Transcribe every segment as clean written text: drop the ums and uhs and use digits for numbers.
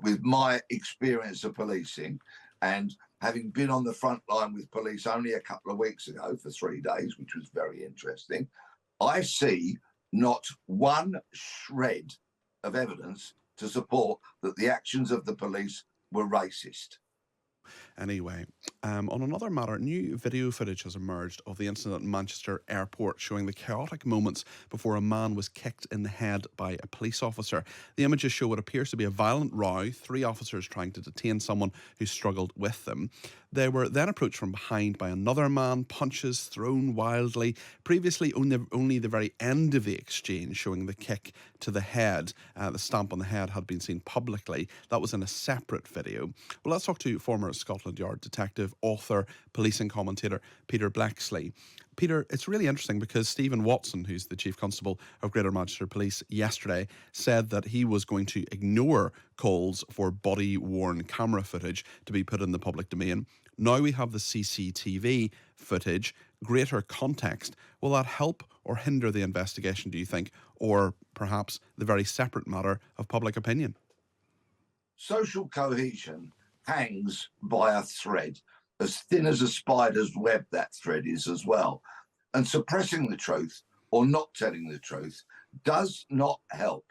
with my experience of policing and having been on the front line with police only a couple of weeks ago for 3 days, which was very interesting, I see not one shred of evidence to support that the actions of the police were racist. Anyway, on another matter, new video footage has emerged of the incident at Manchester Airport showing the chaotic moments before a man was kicked in the head by a police officer. The images show what appears to be a violent row, 3 officers trying to detain someone who struggled with them. They were then approached from behind by another man, punches thrown wildly. Previously, only the very end of the exchange showing the kick to the head. The stamp on the head had been seen publicly. That was in a separate video. Well, let's talk to former Scotland Yard detective, author, policing commentator Peter Bleksley. Peter, it's really interesting because Stephen Watson, who's the Chief Constable of Greater Manchester Police yesterday, said that he was going to ignore calls for body-worn camera footage to be put in the public domain. Now we have the CCTV footage, greater context. Will that help or hinder the investigation, do you think? Or perhaps the very separate matter of public opinion? Social cohesion hangs by a thread, as thin as a spider's web that thread is as well. And suppressing the truth or not telling the truth does not help.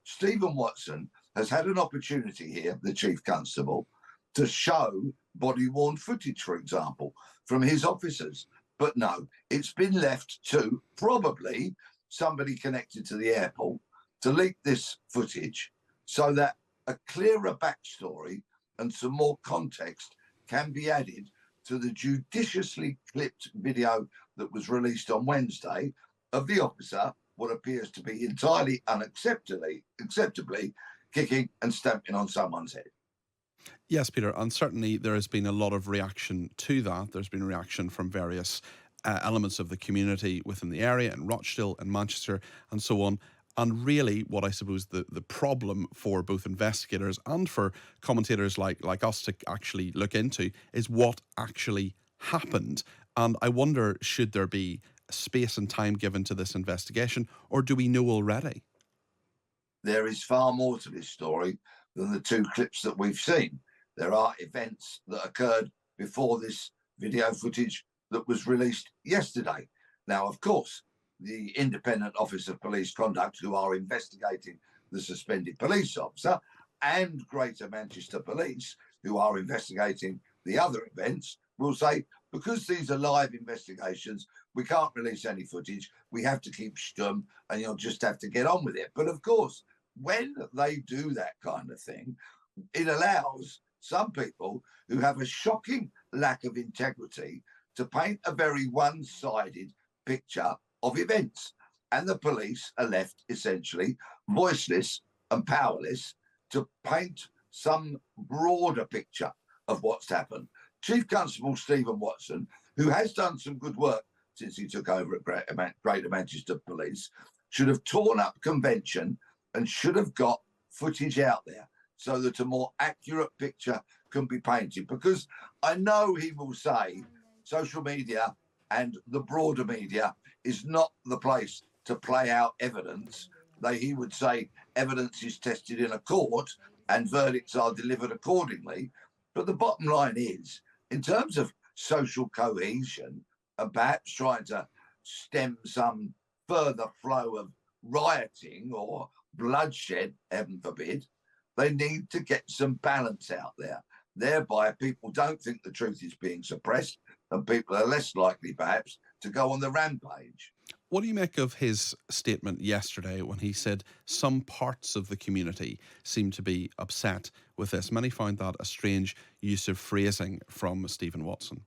Stephen Watson has had an opportunity here, the Chief Constable, to show body-worn footage, for example, from his officers. But no, it's been left to probably somebody connected to the airport to leak this footage so that a clearer backstory and some more context can be added to the judiciously clipped video that was released on Wednesday of the officer, what appears to be entirely unacceptably kicking and stamping on someone's head. Yes, Peter, and certainly there has been a lot of reaction to that. There's been reaction from various elements of the community within the area, in Rochdale and Manchester and so on. And really, what I suppose the problem for both investigators and for commentators like us to actually look into is what actually happened. And I wonder, should there be space and time given to this investigation, or do we know already? There is far more to this story than the 2 clips that we've seen. There are events that occurred before this video footage that was released yesterday. Now, of course, the Independent Office of Police Conduct, who are investigating the suspended police officer, and Greater Manchester Police, who are investigating the other events, will say, because these are live investigations, we can't release any footage. We have to keep stum, and you'll just have to get on with it. But of course, when they do that kind of thing, it allows some people who have a shocking lack of integrity to paint a very one-sided picture of events, and the police are left essentially voiceless and powerless to paint some broader picture of what's happened. Chief Constable Stephen Watson, who has done some good work since he took over at Greater Manchester Police, should have torn up convention and should have got footage out there so that a more accurate picture can be painted. Because I know he will say social media and the broader media is not the place to play out evidence. He would say evidence is tested in a court and verdicts are delivered accordingly. But the bottom line is, in terms of social cohesion and perhaps trying to stem some further flow of rioting or bloodshed, heaven forbid, they need to get some balance out there. Thereby, people don't think the truth is being suppressed and people are less likely, perhaps, to go on the rampage. What do you make of his statement yesterday when he said some parts of the community seem to be upset with this? Many found that a strange use of phrasing from Stephen Watson.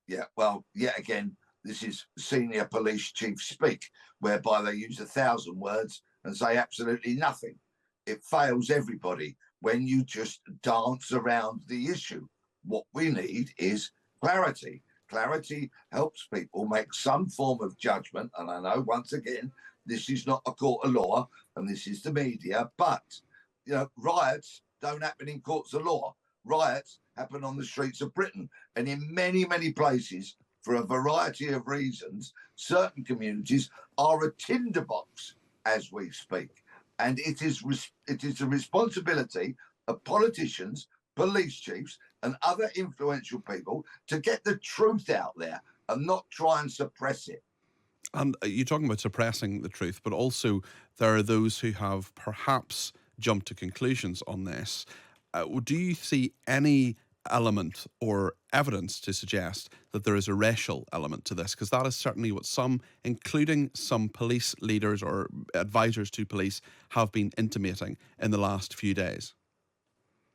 Yeah, well, yet again, this is senior police chief speak, whereby they use 1,000 words and say absolutely nothing. It fails everybody when you just dance around the issue. What we need is clarity. Clarity helps people make some form of judgment. And I know, once again, this is not a court of law and this is the media, but, riots don't happen in courts of law. Riots happen on the streets of Britain. And in many, many places, for a variety of reasons, certain communities are a tinderbox as we speak. And it is the responsibility of politicians, police chiefs, and other influential people to get the truth out there and not try and suppress it. And you're talking about suppressing the truth, but also there are those who have perhaps jumped to conclusions on this. Do you see any element or evidence to suggest that there is a racial element to this? Because that is certainly what some, including some police leaders or advisors to police, have been intimating in the last few days.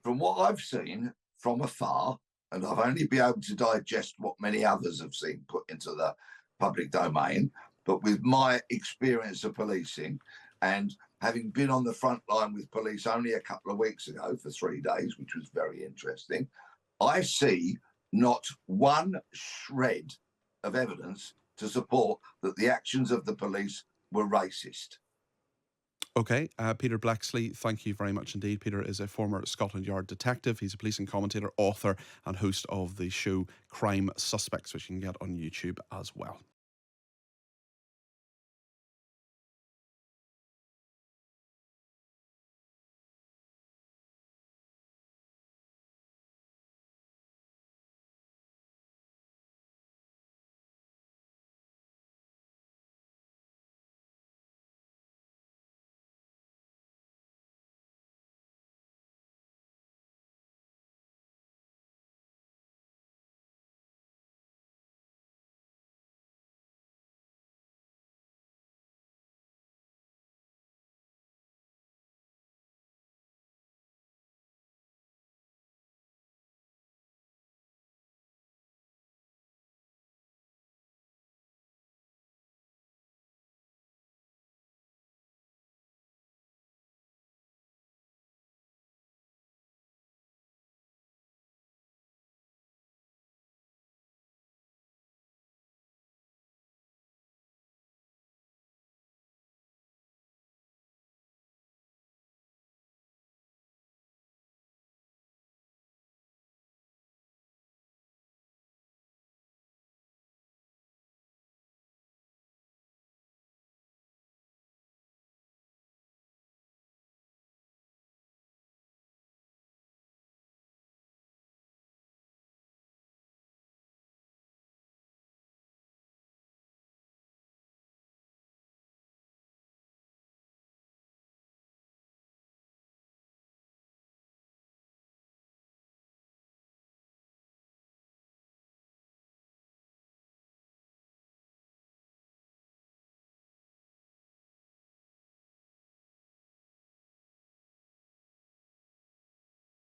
From what I've seen from afar, and I've only been able to digest what many others have seen put into the public domain, but with my experience of policing and having been on the front line with police only a couple of weeks ago for 3 days, which was very interesting, I see not one shred of evidence to support that the actions of the police were racist. Okay, Peter Bleksley, thank you very much indeed. Peter is a former Scotland Yard detective. He's a policing commentator, author, and host of the show Crime Suspects, which you can get on YouTube as well.